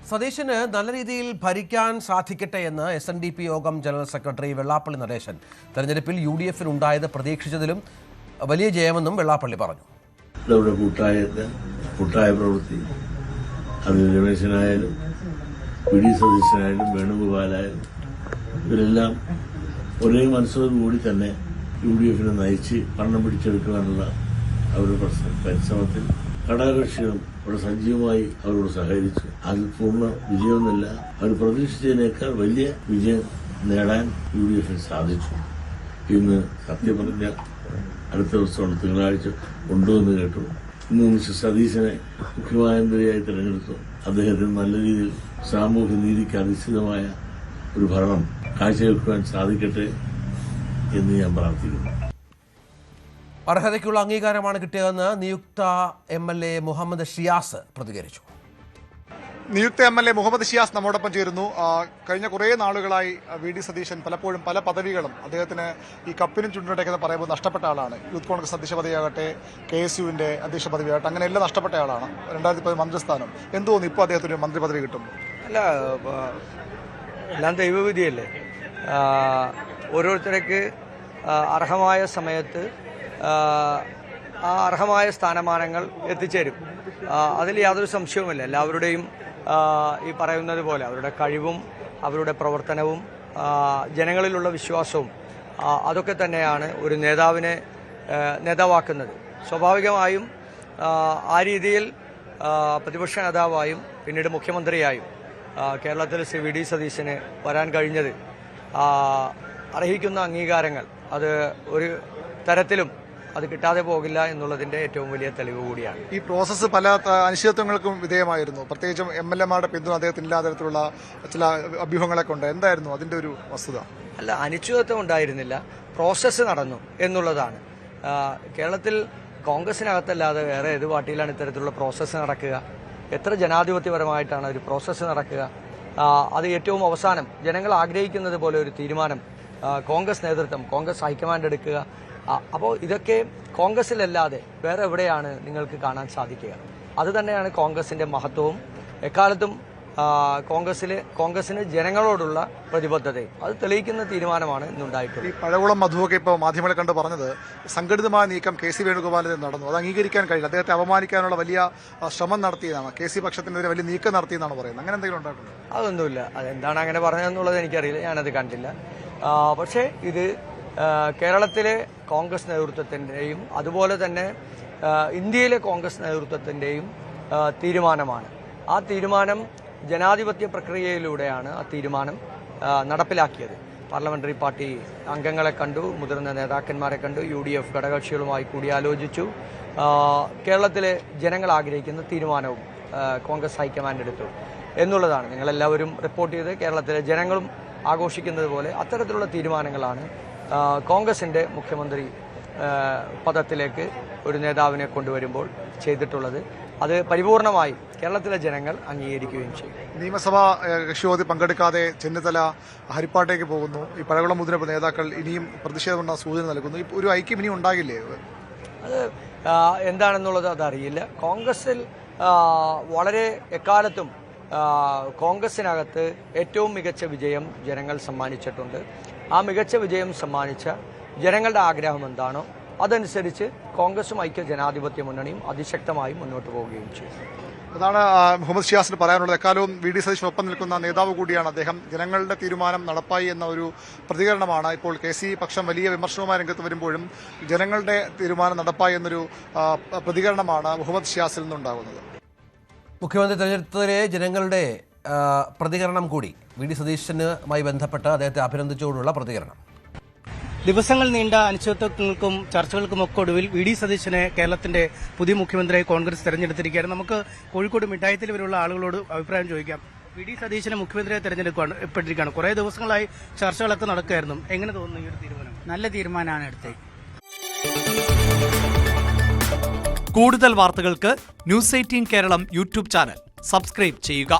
സതീശന് നല്ല രീതിയിൽ ഭരിക്കാൻ സാധിക്കട്ടെ എന്ന് SNDP യോഗം ജനറൽ സെക്രട്ടറി വെള്ളാപ്പള്ളി നടേശൻ. തെരഞ്ഞെടുപ്പിൽ UDF ഉണ്ടായത് പ്രതീക്ഷിച്ചതിലും വലിയ ജയമെന്നും വെള്ളാപ്പള്ളി പറഞ്ഞു. കൂട്ടായ പ്രവൃത്തി അത് രമേശനായാലും PD സതീശനായാലും വേണുഗോപാലായാലും ഇവരെല്ലാം ഒരേ മനസ്സോടുകൂടി തന്നെ UDF നയിച്ച് ഭരണം പിടിച്ചെടുക്കുവാനുള്ള അവരുടെ പരിശ്രമത്തിൽ ഘടകകക്ഷികളും വളരെ സജീവമായി അവരോട് സഹകരിച്ചു. അതിൽ പൂർണ്ണ വിജയമൊന്നുമില്ല, അവർ പ്രതീക്ഷിച്ചതിനേക്കാൾ വലിയ വിജയം നേടാൻ UDF സാധിച്ചു. ഇന്ന് സത്യം പറഞ്ഞ അടുത്ത ദിവസമാണ് തിങ്കളാഴ്ച കൊണ്ടുവന്ന് കേട്ടു. ഇന്ന് മിസ്റ്റർ സതീശനെ മുഖ്യമന്ത്രിയായി തെരഞ്ഞെടുത്തു. അദ്ദേഹത്തിന് നല്ല രീതിയിൽ സാമൂഹ്യ നീതിക്ക് അധിഷ്ഠിതമായ ഒരു ഭരണം കാഴ്ചവെക്കുവാൻ സാധിക്കട്ടെ എന്ന് ഞാൻ പ്രാർത്ഥിക്കുന്നു. അർഹതയ്ക്കുള്ള അംഗീകാരമാണ് കിട്ടിയതെന്ന് നിയുക്ത MLA മുഹമ്മദ് ഷിയാസ് പ്രതികരിച്ചു. നിയുക്ത MLA മുഹമ്മദ് ഷിയാസ് നമ്മോടൊപ്പം ചേരുന്നു. കഴിഞ്ഞ കുറേ നാളുകളായി VD സതീശൻ പലപ്പോഴും പല പദവികളും അദ്ദേഹത്തിന് ഈ കപ്പിനും ചുണ്ടിനൊക്കെ പറയുമ്പോൾ നഷ്ടപ്പെട്ട ആളാണ്. യൂത്ത് കോൺഗ്രസ് അധ്യക്ഷ പദവിയാകട്ടെ, KSUവിന്റെ അധ്യക്ഷ പദവിയാകട്ടെ, അങ്ങനെ എല്ലാം നഷ്ടപ്പെട്ട ആളാണ്. 2010 മന്ത്രിസ്ഥാനം. എന്ത് തോന്നുന്നു ഇപ്പോൾ അദ്ദേഹത്തിന് മന്ത്രി പദവി കിട്ടും? അല്ല, എല്ലാം ദൈവവിധിയല്ലേ. ഓരോരുത്തർക്ക് അർഹമായ സമയത്ത് ആ അർഹമായ സ്ഥാനമാനങ്ങൾ എത്തിച്ചേരും. അതിൽ യാതൊരു സംശയവുമില്ല. എല്ലാവരുടെയും ഈ പറയുന്നത് പോലെ അവരുടെ കഴിവും അവരുടെ പ്രവർത്തനവും ജനങ്ങളിലുള്ള വിശ്വാസവും അതൊക്കെ തന്നെയാണ് ഒരു നേതാവിനെ നേതാവാക്കുന്നത്. സ്വാഭാവികമായും ആ രീതിയിൽ പ്രതിപക്ഷ നേതാവായും പിന്നീട് മുഖ്യമന്ത്രിയായും കേരളത്തിൽ VD സതീശന് വരാൻ കഴിഞ്ഞത് അർഹിക്കുന്ന അംഗീകാരങ്ങൾ അത് ഒരു തരത്തിലും അത് കിട്ടാതെ പോകില്ല എന്നുള്ളതിന്റെ ഏറ്റവും വലിയ തെളിവ് കൂടിയാണ്. ഈ പ്രോസസ്സ് പല അനിശ്ചിതത്വങ്ങൾക്കും വിധേയമായിരുന്നു. പ്രത്യേകിച്ചും MLA-മാരുടെ പിന്തുണ അദ്ദേഹത്തിന് ഇല്ലാത്ത തരത്തിലുള്ള ചില അഭ്യൂഹങ്ങളൊക്കെ ഉണ്ട്. എന്തായിരുന്നു അതിന്റെ ഒരു വസ്തുത? അല്ല, അനിശ്ചിതത്വം ഉണ്ടായിരുന്നില്ല, പ്രോസസ്സ് നടന്നു എന്നുള്ളതാണ്. കേരളത്തിൽ കോൺഗ്രസിനകത്തല്ലാതെ വേറെ ഏത് പാർട്ടിയിലാണ് ഇത്തരത്തിലുള്ള പ്രോസസ്സ് നടക്കുക? എത്ര ജനാധിപത്യപരമായിട്ടാണ് ഒരു പ്രോസസ്സ് നടക്കുക? അത് ഏറ്റവും അവസാനം ജനങ്ങൾ ആഗ്രഹിക്കുന്നത് പോലെ ഒരു തീരുമാനം കോൺഗ്രസ് നേതൃത്വം, കോൺഗ്രസ് ഹൈക്കമാൻഡ് എടുക്കുക. അപ്പോൾ ഇതൊക്കെ കോൺഗ്രസിലല്ലാതെ വേറെ എവിടെയാണ് നിങ്ങൾക്ക് കാണാൻ സാധിക്കുക? അത് തന്നെയാണ് കോൺഗ്രസിന്റെ മഹത്വവും. എക്കാലത്തും കോൺഗ്രസിന് ജനങ്ങളോടുള്ള പ്രതിബദ്ധതയും അത് തെളിയിക്കുന്ന തീരുമാനമാണ് ഇന്നുണ്ടായിട്ടുള്ളത്. ഈ പഴകുളം മധുവൊക്കെ ഇപ്പോൾ മാധ്യമങ്ങളെ കണ്ട് പറഞ്ഞത് സംഘടിതമായ നീക്കം KC വേണുഗോപാലിന് നടന്നു, അത് അംഗീകരിക്കാൻ കഴിയില്ല, അദ്ദേഹത്തെ അപമാനിക്കാനുള്ള വലിയ ശ്രമം നടത്തിയതാണ്, KC പക്ഷത്തിനെതിരെ വലിയ നീക്കം നടത്തിയെന്നാണ് പറയുന്നത്. അങ്ങനെ എന്തെങ്കിലും ഉണ്ടായിട്ടുണ്ടോ? അതൊന്നുമില്ല. അതെന്താണ് അങ്ങനെ പറഞ്ഞതെന്നുള്ളത് എനിക്കറിയില്ല, ഞാനത് കണ്ടില്ല. പക്ഷേ ഇത് കേരളത്തിലെ കോൺഗ്രസ് നേതൃത്വത്തിൻ്റെയും അതുപോലെ തന്നെ ഇന്ത്യയിലെ കോൺഗ്രസ് നേതൃത്വത്തിൻ്റെയും തീരുമാനമാണ്. ആ തീരുമാനം ജനാധിപത്യ പ്രക്രിയയിലൂടെയാണ് ആ തീരുമാനം നടപ്പിലാക്കിയത്. പാർലമെന്ററി പാർട്ടി അംഗങ്ങളെ കണ്ടു, മുതിർന്ന നേതാക്കന്മാരെ കണ്ടു, UDF ഘടകകക്ഷികളുമായി കൂടിയാലോചിച്ചു. കേരളത്തിലെ ജനങ്ങൾ ആഗ്രഹിക്കുന്ന തീരുമാനവും കോൺഗ്രസ് ഹൈക്കമാൻഡ് എടുത്തു എന്നുള്ളതാണ് നിങ്ങളെല്ലാവരും റിപ്പോർട്ട് ചെയ്ത് കേരളത്തിലെ ജനങ്ങളും ആഘോഷിക്കുന്നത് പോലെ അത്തരത്തിലുള്ള തീരുമാനങ്ങളാണ് കോൺഗ്രസിന്റെ മുഖ്യമന്ത്രി പദത്തിലേക്ക് ഒരു നേതാവിനെ കൊണ്ടുവരുമ്പോൾ ചെയ്തിട്ടുള്ളത്. അത് പരിപൂർണമായി കേരളത്തിലെ ജനങ്ങൾ അംഗീകരിക്കുകയും ചെയ്യും. നിയമസഭാ കക്ഷിയോഗത്തിൽ പങ്കെടുക്കാതെ ചെന്നിത്തല ഹരിപ്പാട്ടേക്ക് പോകുന്നു. ഈ പഴകുളം മുതിർന്ന നേതാക്കൾ ഇനിയും പ്രതിഷേധമുള്ള സൂചന നൽകുന്നു. ഒരു ഐക്യം ഇനിയും ഉണ്ടാകില്ലേ? അത് എന്താണെന്നുള്ളത് അതറിയില്ല. കോൺഗ്രസിൽ വളരെ എക്കാലത്തും കോൺഗ്രസിനകത്ത് ഏറ്റവും മികച്ച വിജയം ജനങ്ങൾ സമ്മാനിച്ചിട്ടുണ്ട്. ആ മികച്ച വിജയം സമ്മാനിച്ച ജനങ്ങളുടെ ആഗ്രഹം എന്താണോ അതനുസരിച്ച് കോൺഗ്രസും ഐക്യ ജനാധിപത്യ മുന്നണിയും അതിശക്തമായി മുന്നോട്ട് പോവുകയും ചെയ്യും. അതാണ് മുഹമ്മദ് ഷിയാസിന് പറയാനുള്ളത്. എക്കാലവും VD സതീശനൊപ്പം നിൽക്കുന്ന നേതാവ് കൂടിയാണ് അദ്ദേഹം. ജനങ്ങളുടെ തീരുമാനം നടപ്പായി എന്ന ഒരു പ്രതികരണമാണ് ഇപ്പോൾ KC പക്ഷം വലിയ വിമർശനവുമായി രംഗത്ത് വരുമ്പോഴും ജനങ്ങളുടെ തീരുമാനം നടപ്പായി എന്നൊരു പ്രതികരണമാണ് മുഹമ്മദ് ഷിയാസിൽ നിന്നുണ്ടാകുന്നത്. മുഖ്യമന്ത്രി തെരഞ്ഞെടുപ്പിലെ ജനങ്ങളുടെ പ്രതികരണം കൂടി VD സതീശനുമായി ബന്ധപ്പെട്ട് അദ്ദേഹത്തെ അഭിനന്ദിച്ചുകൊണ്ടുള്ള പ്രതികരണം. ദിവസങ്ങൾ നീണ്ട അനിശ്ചിതത്വങ്ങൾക്കും ചർച്ചകൾക്കുമൊക്കെ ഒടുവിൽ VD സതീശനെ കേരളത്തിന്റെ പുതിയ മുഖ്യമന്ത്രിയായി കോൺഗ്രസ് തെരഞ്ഞെടുത്തിരിക്കുകയാണ്. നമുക്ക് കോഴിക്കോട് മിഠായിത്തിൽ വരെയുള്ള ആളുകളോട് അഭിപ്രായം ചോദിക്കാം. VD സതീശനെ മുഖ്യമന്ത്രിയായി തെരഞ്ഞെടുക്കപ്പെട്ടിരിക്കുകയാണ്. കുറേ ദിവസങ്ങളായി ചർച്ചകളൊക്കെ നടക്കുകയായിരുന്നു. എങ്ങനെ തോന്നുന്നു ഈ ഒരു തീരുമാനം? നല്ല തീരുമാനമാണ് എടുത്തത്. കൂടുതൽ വാർത്തകൾക്ക് News 18 Keralam YouTube channel subscribe ചെയ്യുക.